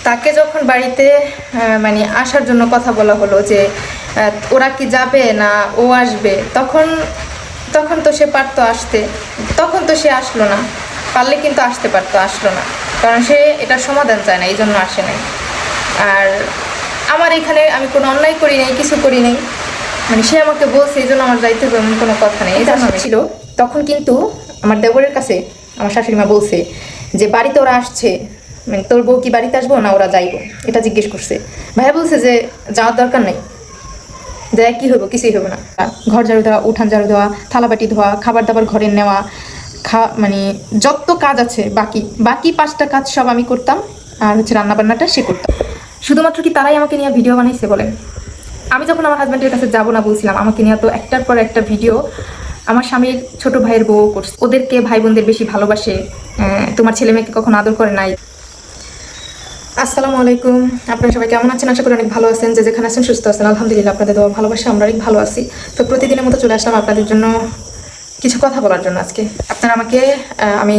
তাকে যখন বাড়িতে মানে আসার জন্য কথা বলা হলো যে ওরা কি যাবে না ও আসবে, তখন তখন তো সে পারতো আসতে, তখন তো সে আসলো না। পারলে কিন্তু আসতে পারতো, আসলো না, কারণ সে এটার সমাধান চায় না, এই জন্য আসে নাই। আর আমার এখানে আমি কোনো অন্যায় করি নাই, কিছু করি নাই, মানে সে আমাকে বলছে এই জন্য আমার যাইতে হবে এমন কোনো কথা নেই। এটা ছিল তখন কিন্তু আমার দেবরের কাছে আমার শাশুড়ি মা বলছে যে বাড়িতে ওরা আসছে, মানে তোর বউ কি বাড়িতে আসবো না ওরা যাইবো, এটা জিজ্ঞেস করছে। ভাইয়া বলছে যে যাওয়ার দরকার নেই, দেখ কি হইব, কিছুই হবে না। ঘর ঝাড়ু দেওয়া, উঠান ঝাড়ু দেওয়া, থালাবাটি ধোয়া, খাবার দাবার ঘরে নেওয়া, মানে যত কাজ আছে বাকি বাকি 5টা কাজ সব আমি করতাম, আর হচ্ছে রান্নাবান্নাটা সে করতাম। শুধুমাত্র কি তারাই আমাকে নিয়ে ভিডিও বানাইছে বলেন? আমি যখন আমার হাজব্যান্ডের কাছে যাবো না বলছিলাম, আমাকে নিয়ে তো একটার পর একটা ভিডিও আমার স্বামীর ছোট ভাইয়ের বউ করছে, ওদেরকে ভাই বোনদের বেশি ভালোবাসে, তোমার ছেলে মেয়েকে কখনো আদর করে নাই। আসসালামু আলাইকুম, আপনারা সবাই কেমন আছেন? আশা করি অনেক ভালো আছেন, যে যেখানে আছেন সুস্থ আছেন। আলহামদুলিল্লাহ, আপনাদের দোয়া ভালোবাসা আমরা অনেক ভালো আছি। তো প্রতিদিনের মতো চলে আসলাম আপনাদের জন্য কিছু কথা বলার জন্য। আজকে আপনারা আমাকে আমি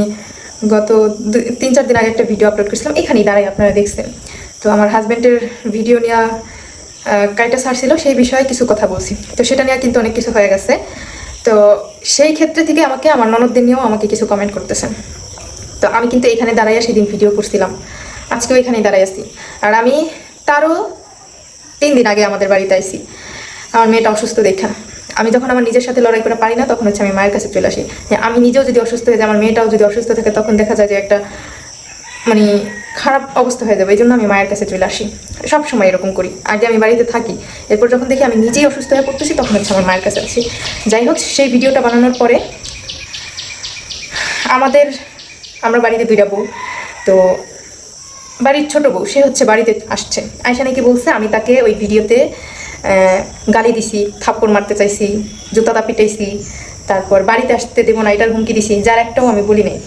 গত 3-4 দিন আগে একটা ভিডিও আপলোড করেছিলাম, এখানেই দাঁড়াই আপনারা দেখছেন। তো আমার হাজব্যান্ডের ভিডিও নিয়ে কাইটা ছাড়ছিল, সেই বিষয়ে কিছু কথা বলছি। তো সেটা নিয়ে কিন্তু অনেক কিছু হয়ে গেছে। তো সেই ক্ষেত্রে থেকে আমাকে আমার ননদদের নিয়েও আমাকে কিছু কমেন্ট করতেছেন। তো আমি কিন্তু এখানে দাঁড়াইয়া সেদিন ভিডিও করছিলাম, আজকেও এখানেই দাঁড়াই আছি। আর আমি তারও 3 দিন আগে আমাদের বাড়িতে আইছি আমার মেয়েটা অসুস্থ দেখা। আমি যখন আমার নিজের সাথে লড়াই করে পারি না, তখন হচ্ছে আমি মায়ের কাছে চলে আসি। আমি নিজেও যদি অসুস্থ হয়ে যাই, আমার মেয়েটাও যদি অসুস্থ থাকে, তখন দেখা যায় যে একটা মানে খারাপ অবস্থা হয়ে যাবে। এই জন্য আমি মায়ের কাছে চলে আসি, সব সময় এরকম করি। আগে আমি বাড়িতে থাকি, এরপর যখন দেখি আমি নিজেই অসুস্থ হয়ে পড়তেছি, তখন হচ্ছে আমার মায়ের কাছে আসি। যাই হোক, সেই ভিডিওটা বানানোর পরে আমরা বাড়িতে 2টা বউ, তো বাড়ির ছোট বউ সে হচ্ছে বাড়িতে আসছে, আয়সা নাকি বলছে আমি তাকে ওই ভিডিওতে গালি দিছি, থাপ্পড় মারতে চাইছি, জুতা পিটাইছি, তারপর বাড়িতে আসতে দেবো না এটার হুমকি দিছি, যার একটাও আমি বলি নাই।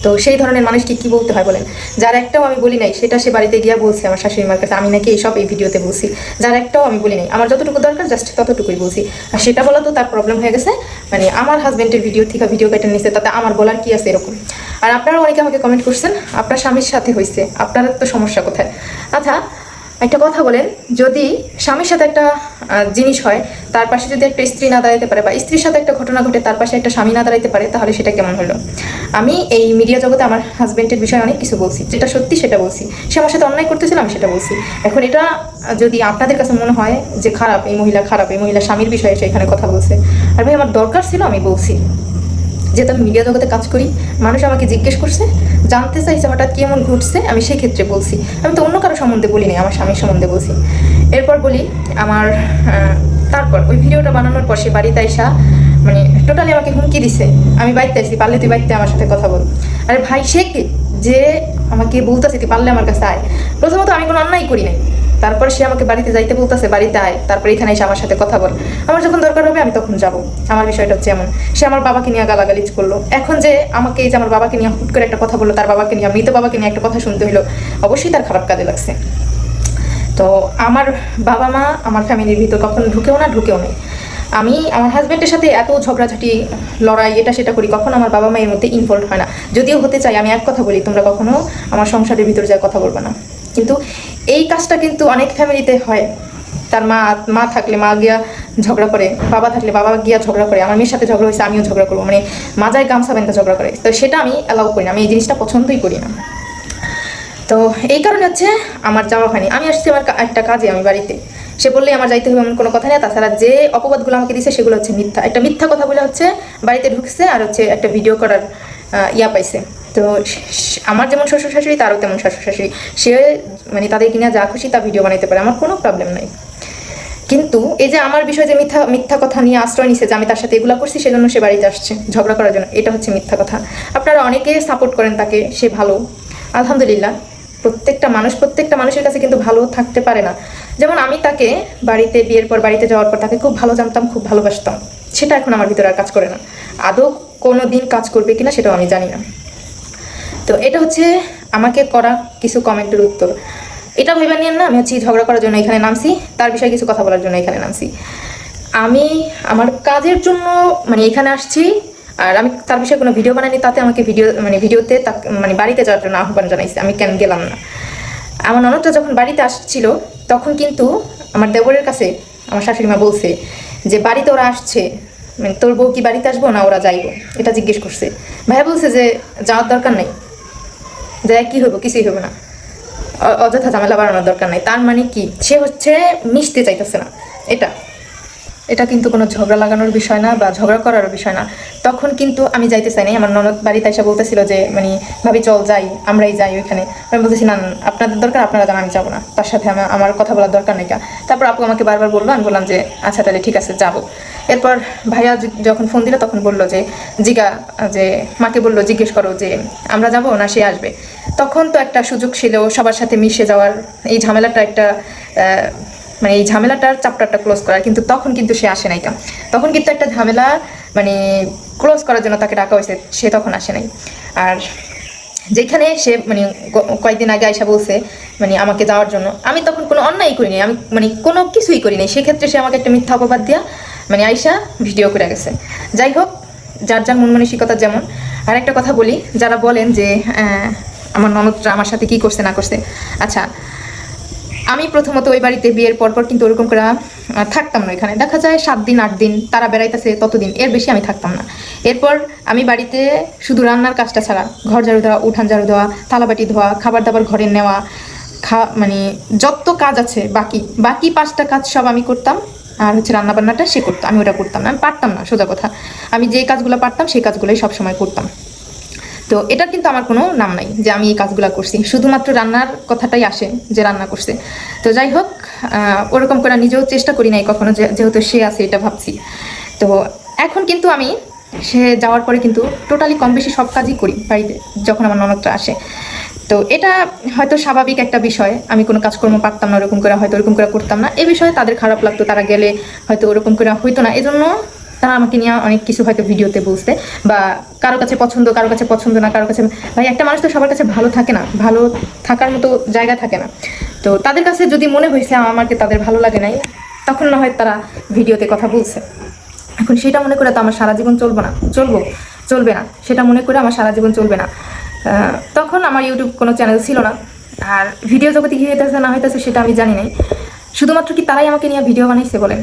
তো সেই ধরনের মানুষকে কি বলতে হয় বলেন? যার একটাও আমি বলি নাই, সেটা সে বাড়িতে গিয়া বলছে আমার শাশুড়ি মার কাছে আমি নাকি এইসব এই ভিডিওতে বলছি। যার একটাও আমি বলি নাই, আমার যতটুকু দরকার জাস্ট ততটুকুই বলছি। আর সেটা বলা তো তার প্রবলেম হয়ে গেছে, মানে আমার হাজব্যান্ডের ভিডিও থেকে ভিডিও কেটে নিচ্ছে, তাতে আমার বলার কি আছে এরকম? আর আপনারা অনেকে আমাকে কমেন্ট করছেন আপনার স্বামীর সাথে হয়েছে, আপনার তো সমস্যা কোথায়? আচ্ছা, একটা কথা বলেন, যদি স্বামীর সাথে একটা জিনিস হয়, তার পাশে যদি একটা স্ত্রী না দাঁড়াইতে পারে, বা স্ত্রীর সাথে একটা ঘটনা ঘটে তার পাশে একটা স্বামী না দাঁড়াইতে পারে, তাহলে সেটা কেমন হলো? আমি এই মিডিয়া জগতে আমার হাজব্যান্ডের বিষয়ে অনেক কিছু বলছি, যেটা সত্যি সেটা বলছি। সে আমার সাথে অন্যায় করতেছিল, আমি সেটা বলছি। এখন এটা যদি আপনাদের কাছে মনে হয় যে খারাপ, এই মহিলা খারাপ, এই মহিলা স্বামীর বিষয়ে সে এখানে কথা বলছে, আর ভাই আমার দরকার ছিল আমি বলছি। যেহেতু আমি মিডিয়া জগতে কাজ করি, মানুষ আমাকে জিজ্ঞেস করছে, জানতে চাইছে হঠাৎ কি এমন ঘটছে, আমি সেই ক্ষেত্রে বলছি। আমি তো অন্য কারো সম্বন্ধে বলি নাই, আমার স্বামীর সম্বন্ধে বলছি। এরপর বলি আমার তারপর ওই ভিডিওটা বানানোর পর সে বাড়িতে আইসা মানে টোটালি আমাকে হুমকি দিছে, আমি বাড়িতে আসছি, পারলে তুই বাড়িতে আমার সাথে কথা বল। আরে ভাই, সে কি যে আমাকে বলতেছে তুই পারলে আমার কাছে আয়? প্রথমত আমি কোনো অন্যায় করি নাই, তারপর সে আমাকে বাড়িতে যাইতে বলতেছে, বাড়িতে আয়, তারপর এখানে এসে আমার সাথে কথা বল। আমার যখন দরকার হবে আমি তখন যাব। আমার বিষয়টা হচ্ছে এমন, সে আমার বাবাকে নিয়ে গালাগালিজ করলো। এখন যে আমাকে এই যে আমার বাবাকে নিয়ে হুট করে একটা কথা বললো, তার বাবাকে নিয়ে, মৃত বাবাকে নিয়ে একটা কথা শুনতে হলো, অবশ্যই তার খারাপ কাজে লাগছে। তো আমার বাবা মা আমার ফ্যামিলির ভিতর কখনো ঢুকেও নেই। আমি আমার হাজব্যান্ডের সাথে এত ঝগড়াঝাটি, লড়াই, এটা সেটা করি, কখনো আমার বাবা মা এর মধ্যে ইনভলভ হয় না। যদিও হতে চাই, আমি এক কথা বলি, তোমরা কখনো আমার সংসারের ভিতরে যায় কথা বলবে না। কিন্তু এই কাজটা কিন্তু অনেক ফ্যামিলিতে হয়। তার মা থাকলে মা গিয়া ঝগড়া করে, বাবা থাকলে বাবা গিয়া ঝগড়া করে। আমার মেয়ের সাথে ঝগড়া হয়েছে, আমিও ঝগড়া করবো, মানে মাজায় গামছা বেঁধে ঝগড়া করে। তো সেটা আমি অ্যালাউ করি না, আমি এই জিনিসটা পছন্দই করি না। তো এই কারণে হচ্ছে আমার যাওয়া হয়নি। আমি আসছি আমার একটা কাজে, আমি বাড়িতে, সে বললেই আমার যাইতে হবে এমন কোনো কথা নেই। তাছাড়া যে অপবাদগুলো আমাকে দিছে সেগুলো হচ্ছে মিথ্যা, একটা মিথ্যা কথা বলে হচ্ছে বাড়িতে ঢুকছে, আর হচ্ছে একটা ভিডিও করার পাইছে। তো আমার যেমন শ্বশুর শাশুড়ি, তারও তেমন শ্বশুর শাশুড়ি, সে মানে তাদের কিনা যা খুশি তা ভিডিও বানাইতে পারে, আমার কোনো প্রবলেম নাই। কিন্তু এই যে আমার বিষয়ে যে মিথ্যা কথা নিয়ে আশ্রয় নিছে, যে আমি তার সাথে এগুলো করছি সেজন্য সে বাড়িতে আসছে ঝগড়া করার জন্য, এটা হচ্ছে মিথ্যা কথা। আপনারা অনেকে সাপোর্ট করেন তাকে, সে ভালো, আলহামদুলিল্লাহ। প্রত্যেকটা মানুষের কাছে কিন্তু ভালো থাকতে পারে না। যেমন আমি তাকে বাড়িতে, বিয়ের পর বাড়িতে যাওয়ার পর তাকে খুব ভালো জানতাম, খুব ভালোবাসতাম, সেটা এখন আমার ভিতরে আর কাজ করে না। আদৌ কোনো দিন কাজ করবে কিনা সেটাও আমি জানি না। তো এটা হচ্ছে আমাকে করা কিছু কমেন্টের উত্তর। এটা ভেবে নিয়েন না আমি হচ্ছে ঝগড়া করার জন্য এখানে নামছি, তার বিষয়ে কিছু কথা বলার জন্য এখানে নামছি। আমি আমার কাজের জন্য মানে এখানে আসছি, আর আমি তার বিষয়ে কোনো ভিডিও বানাইনি, তাতে আমাকে ভিডিওতে বাড়িতে যাওয়ার জন্য আহ্বান জানাইছি, আমি কেন গেলাম না। আমার ননদটা যখন বাড়িতে আসছিল তখন কিন্তু আমার দেবরের কাছে আমার শাশুড়ি মা বলছে যে বাড়িতে ওরা আসছে, মানে তোর বউ কি বাড়িতে আসবো না ওরা যাইবো, এটা জিজ্ঞেস করছে। ভাইয়া বলছে যে যাওয়ার দরকার নাই, যাই কি হইব, কিছুই হবে না, অযথা ঝামেলা বাড়ানোর দরকার নাই। তার মানে কি, সে হচ্ছে মিশতে চাইতেছে না। এটা কিন্তু কোনো ঝগড়া লাগানোর বিষয় না বা ঝগড়া করারও বিষয় না। তখন কিন্তু আমি যাইতে চাই নাই। আমার ননদ বাড়িতে এসে বলতেছিল যে মানে ভাবি চল যাই, আমরাই যাই ওইখানে। আমি বলতেছি না আপনাদের দরকার আপনারা যান, আমি যাবো না, তার সাথে আমার কথা বলার দরকার নেই। তারপর আপু আমাকে বারবার বললো, আমি বললাম যে আচ্ছা তাহলে ঠিক আছে যাবো। এরপর ভাইয়া যখন ফোন দিল তখন বললো যে যে মাকে বললো জিজ্ঞেস করো যে আমরা যাবো না সে আসবে। তখন তো একটা সুযোগ ছিল সবার সাথে মিশে যাওয়ার, এই ঝামেলাটা একটা মানে এই ঝামেলাটার চ্যাপ্টারটা ক্লোজ করার, কিন্তু তখন কিন্তু সে আসে নাই। তখন কিন্তু একটা ঝামেলা মানে ক্লোজ করার জন্য তাকে ডাকা হয়েছে, সে তখন আসে নাই। আর যেখানে সে মানে কয়েকদিন আগে আয়সা বলছে মানে আমাকে যাওয়ার জন্য, আমি তখন কোনো অন্যায় করিনি, আমি মানে কোনো কিছুই করি নাই। সেক্ষেত্রে সে আমাকে একটা মিথ্যা অপবাদ দিয়া মানে আয়সা ভিডিও করে গেছে। যাই হোক, যার যার মন মানসিকতা যেমন। আর একটা কথা বলি, যারা বলেন যে আমার ননদরা আমার সাথে কি করছে না করছে, আচ্ছা আমি প্রথমত ওই বাড়িতে বিয়ের পরপর কিন্তু ওরকম করে থাকতাম না। এখানে দেখা যায় 7 দিন 8 দিন তারা বেড়াইতেছে, ততদিন, এর বেশি আমি থাকতাম না। এরপর আমি বাড়িতে শুধু রান্নার কাজটা ছাড়া ঘর ঝাড়ু দেওয়া, উঠান ঝাড়ু দেওয়া, থালাবাটি ধোয়া, খাবার দাবার ঘরে নেওয়া, মানে যত কাজ আছে বাকি 5টা কাজ সব আমি করতাম। আর হচ্ছে রান্নাবান্নাটা সে করতো, আমি ওটা করতাম না, আমি পারতাম না, সোজা কথা। আমি যে কাজগুলো পারতাম সেই কাজগুলোই সবসময় করতাম। তো এটা কিন্তু আমার কোনো নাম নাই যে আমি এই কাজগুলো করছি, শুধুমাত্র রান্নার কথাটাই আসে যে রান্না করছে। তো যাই হোক, ওরকম করে নিজেও চেষ্টা করি নাই কখনো, যেহেতু সে আছে এটা ভাবছি। তো এখন কিন্তু আমি সে যাওয়ার পরে কিন্তু টোটালি কম বেশি সব কাজই করি বাড়িতে যখন আমার ননদটা আসে। তো এটা হয়তো স্বাভাবিক একটা বিষয়, আমি কোনো কাজকর্ম পারতাম না ওরকম করে, হয়তো ওরকম করে করতাম না, এ বিষয়ে তাদের খারাপ লাগতো, তারা গেলে হয়তো ওরকম করে হইতো না, এজন্য তারা আমাকে নিয়ে অনেক কিছু হয়তো ভিডিওতে বলতে, বা কারো কাছে পছন্দ কারো কাছে পছন্দ না, কারো কাছে ভাই একটা মানুষ তো সবার কাছে ভালো থাকে না, ভালো থাকার মতো জায়গা থাকে না। তো তাদের কাছে যদি মনে হয়েছে আমাকে তাদের ভালো লাগে নাই, তখন না হয় তারা ভিডিওতে কথা বলছে। এখন সেটা মনে করে তো আমার সারা জীবন চলবে না, সেটা মনে করে আমার সারা জীবন চলবে না। তখন আমার ইউটিউব কোনো চ্যানেল ছিল না, আর ভিডিও জগতে কী হইতেছে না হইতেছে সেটা আমি জানি নাই। শুধুমাত্র কি তারাই আমাকে নিয়ে ভিডিও বানাইছে বলেন?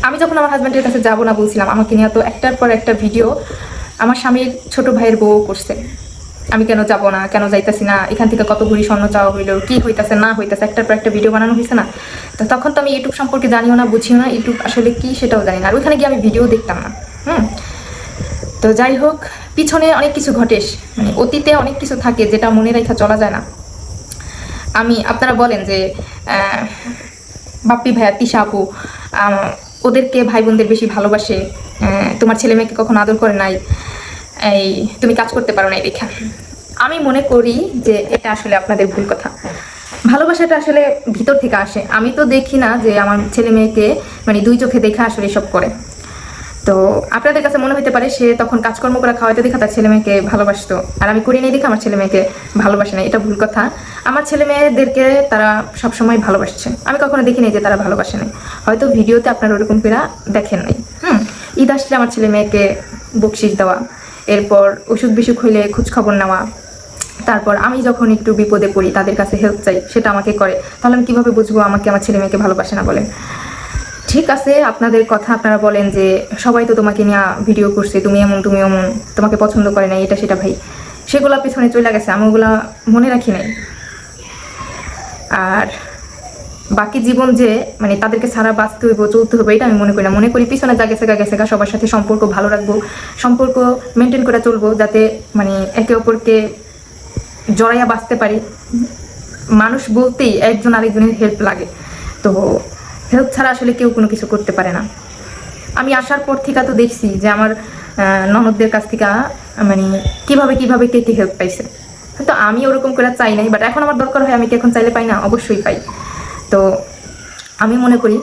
আমি যখন আমার হাজব্যান্ডের কাছে যাবো না বলছিলাম, আমাকে নিয়ে তো একটার পর একটা ভিডিও আমার স্বামীর ছোট ভাইয়ের বউ করছে। আমি কেন যাব না, কেন যাইতেছি না, এখান থেকে কত ভরি স্বর্ণ চাওয়া হইলো, কি হইতেছে না হইতেছে, একটার পর একটা ভিডিও বানানো হয়েছে না। তো তখন তো আমি ইউটিউব সম্পর্কে জানিও না, বুঝিও না, ইউটিউব আসলে কি সেটাও জানি না, আর ওইখানে গিয়ে আমি ভিডিও দেখতাম না। তো যাই হোক, পিছনে অনেক কিছু ঘটে, মানে অতীতে অনেক কিছু থাকে যেটা মনে রেখা চলা যায় না। আপনারা বলেন যে বাপ্পি ভাইয়া, তিশা আপু ওদেরকে ভাই বোনদের বেশি ভালোবাসে, তোমার ছেলে মেয়েকে কখনো আদর করে নাই, এই তুমি কাজ করতে পারো না দেখা। আমি মনে করি যে এটা আসলে আপনাদের ভুল কথা। ভালোবাসাটা আসলে ভিতর থেকে আসে। আমি তো দেখি না যে আমার ছেলে মেয়েকে মানে 2 চোখে দেখে আসলে এসব করে। তো আপনাদের কাছে মনে হতে পারে সে তখন কাজকর্ম করে খাওয়াইতে দেখা তার ছেলে মেয়েকে ভালোবাসতো, আর আমি করি নাই দেখে আমার ছেলে মেয়েকে ভালোবাসে না, এটা ভুল কথা। আমার ছেলে মেয়েদেরকে তারা সবসময় ভালোবাসছে, আমি কখনো দেখি নাই যে তারা ভালোবাসে নাই। হয়তো ভিডিওতে আপনারা ওরকম করে দেখেন নাই। ঈদ আসলে আমার ছেলে মেয়েকে বকশিস দেওয়া, এরপর অসুখ বিসুখ হইলে খোঁজ খবর নেওয়া, তারপর আমি যখন একটু বিপদে পড়ি তাদের কাছে হেল্প চাই, সেটা আমাকে করে। তাহলে আমি কীভাবে বুঝবো আমাকে আমার ছেলে মেয়েকে ভালোবাসে না বলেন? ঠিক আছে, আপনাদের কথা, আপনারা বলেন যে সবাই তো তোমাকে নিয়ে ভিডিও করছে, তুমি এমন তোমাকে পছন্দ করে নাই, এটা সেটা। ভাই সেগুলা পিছনে চলে গেছে, আমি ওগুলা মনে রাখি নাই। আর বাকি জীবন যে মানে তাদেরকে ছাড়া বাঁচতে হইব, চলতে হবে, এটা আমি মনে করি না। মনে করি পিছনে যা গেছে গা সবার সাথে সম্পর্ক ভালো রাখবো, সম্পর্ক মেনটেন করে চলবো, যাতে মানে একে অপরকে জড়াইয়া বাঁচতে পারি। মানুষ বলতেই একজন আরেকজনের হেল্প লাগে, তো হেল্প ছাড়া আসলে কেউ কোনো কিছু করতে পারে না। আমি আসার পর থেকে তো দেখছি যে আমার ননদদের কাছ থেকে মানে কিভাবে কে হেল্প পাইছে। হয়তো আমি ওরকম করে চাই নাই, বাট এখন আমার দরকার হয়, আমি কি এখন চাইলে পাই না? অবশ্যই পাই। তো আমি মনে করি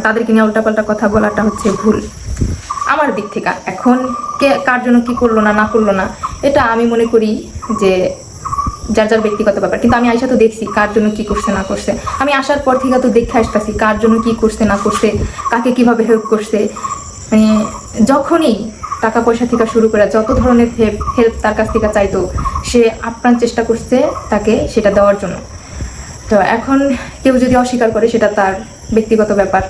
তাদেরকে নিয়ে উল্টাপাল্টা কথা বলাটা হচ্ছে ভুল আমার দিক থেকে। এখন কে কার জন্য কী করলো না করলো না, এটা আমি মনে করি যে যার যার ব্যক্তিগত ব্যাপার। কিন্তু আমি আয়সা তো দেখছি কার জন্য কি করছে না করছে, আমি আসার পর থেকে তো দেখে আসতেছি কার জন্য কি করছে না করছে, কাকে কিভাবে হেল্প করছে। মানে যখনই টাকা পয়সা থেকে শুরু করে যত ধরনের হেল্প তার কাছ থেকে চাইতো, সে আপ্রাণ চেষ্টা করছে তাকে সেটা দেওয়ার জন্য। তো এখন কেউ যদি অস্বীকার করে সেটা তার ব্যক্তিগত ব্যাপার,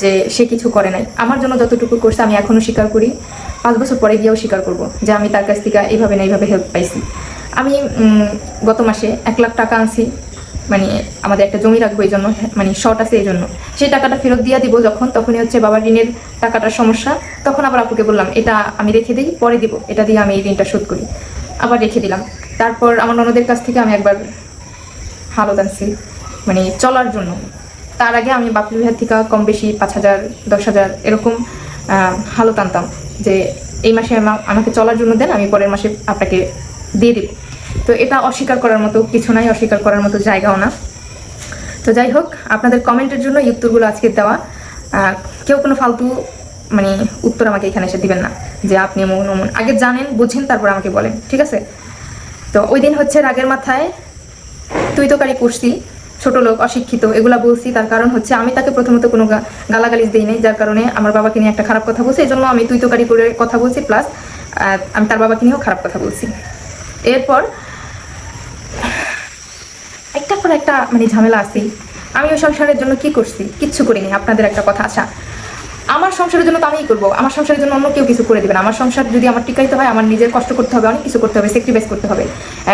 যে সে কিছু করে নাই। আমার জন্য যতটুকু করছে আমি এখনও স্বীকার করি, 5 বছর পরে গিয়েও স্বীকার করব যে আমি তার কাছ থেকে এইভাবে না এইভাবে হেল্প পাইছি। আমি গত মাসে 1 লাখ টাকা আনছি, মানে আমাদের একটা জমি রাখবো এই জন্য, মানে শর্ট আছে এই জন্য। সেই টাকাটা ফেরত দিয়ে দিব যখন, তখনই হচ্ছে বাবার ঋণের টাকাটার সমস্যা। তখন আবার আপুকে বললাম এটা আমি রেখে দিই, পরে দিব, এটা দিয়ে আমি এই ঋণটা শোধ করি। আবার রেখে দিলাম। তারপর আমার ননদের কাছ থেকে আমি একবার হালত আনছি, মানে চলার জন্য। তার আগে আমি বাপের বিহার থেকে কম বেশি 5,000 10,000 এরকম হালত আনতাম, যে এই মাসে আমাকে চলার জন্য দেন, আমি পরের মাসে আপনাকে দিয়ে দিব। তো এটা অস্বীকার করার মতো কিছু নাই, অস্বীকার করার মতো জায়গাও না। তো যাই হোক, আপনাদের কমেন্টের জন্য এই উত্তরগুলো আজকে দেওয়া। কেউ কোনো ফালতু মানে উত্তর আমাকে এখানে এসে দিবেন না যে আপনি এমন অমন, আগে জানেন বুঝেন তারপর আমাকে বলেন, ঠিক আছে? তো ওই দিন হচ্ছে রাগের মাথায় তুই তোকারি করছি, ছোট লোক, অশিক্ষিত, এগুলা বলছি। তার কারণ হচ্ছে আমি তাকে প্রথমত কোনো গালাগালিজ দিই নাই, যার কারণে আমার বাবাকে নিয়ে একটা খারাপ কথা বলছি, এই জন্য আমি তুই তোকারি করে কথা বলছি, প্লাস আমি তার বাবাকে নিয়েও খারাপ কথা বলছি। এরপর একটার পর একটা মানে ঝামেলা আছে। আমি ওই সংসারের জন্য কি করছি? কিচ্ছু করিনি। আপনাদের একটা কথা, আচ্ছা আমার সংসারের জন্য তো আমিই করবো, আমার সংসারের জন্য অন্য কেউ কিছু করে দেবে না। আমার সংসার যদি আমার টিকাইতে হয়, আমার নিজের কষ্ট করতে হবে, অনেক কিছু করতে হবে, স্যাক্রিফাইস করতে হবে।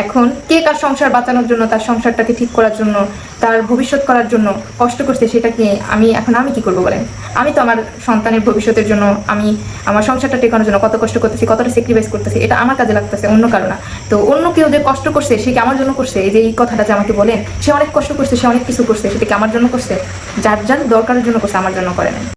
এখন কে কার সংসার বাঁচানোর জন্য, তার সংসারটাকে ঠিক করার জন্য, তার ভবিষ্যৎ করার জন্য কষ্ট করছে, সেটাকে আমি কি করবো বলেন? আমি তো আমার সন্তানের ভবিষ্যতের জন্য, আমি আমার সংসারটা টেকানোর জন্য কত কষ্ট করতেছি, কতটা স্যাক্রিফাইস করতেছি, এটা আমার কাজে লাগতেছে, অন্য কারো না। তো অন্য কেউ যে কষ্ট করছে সে কি আমার জন্য করছে? এই যে এই কথাটা যে আমাকে বলেন, সে অনেক কষ্ট করছে, সে অনেক কিছু করছে, সেটা কি আমার জন্য করছে? যার যার দরকারের জন্য করছে, আমার জন্য করে নাই।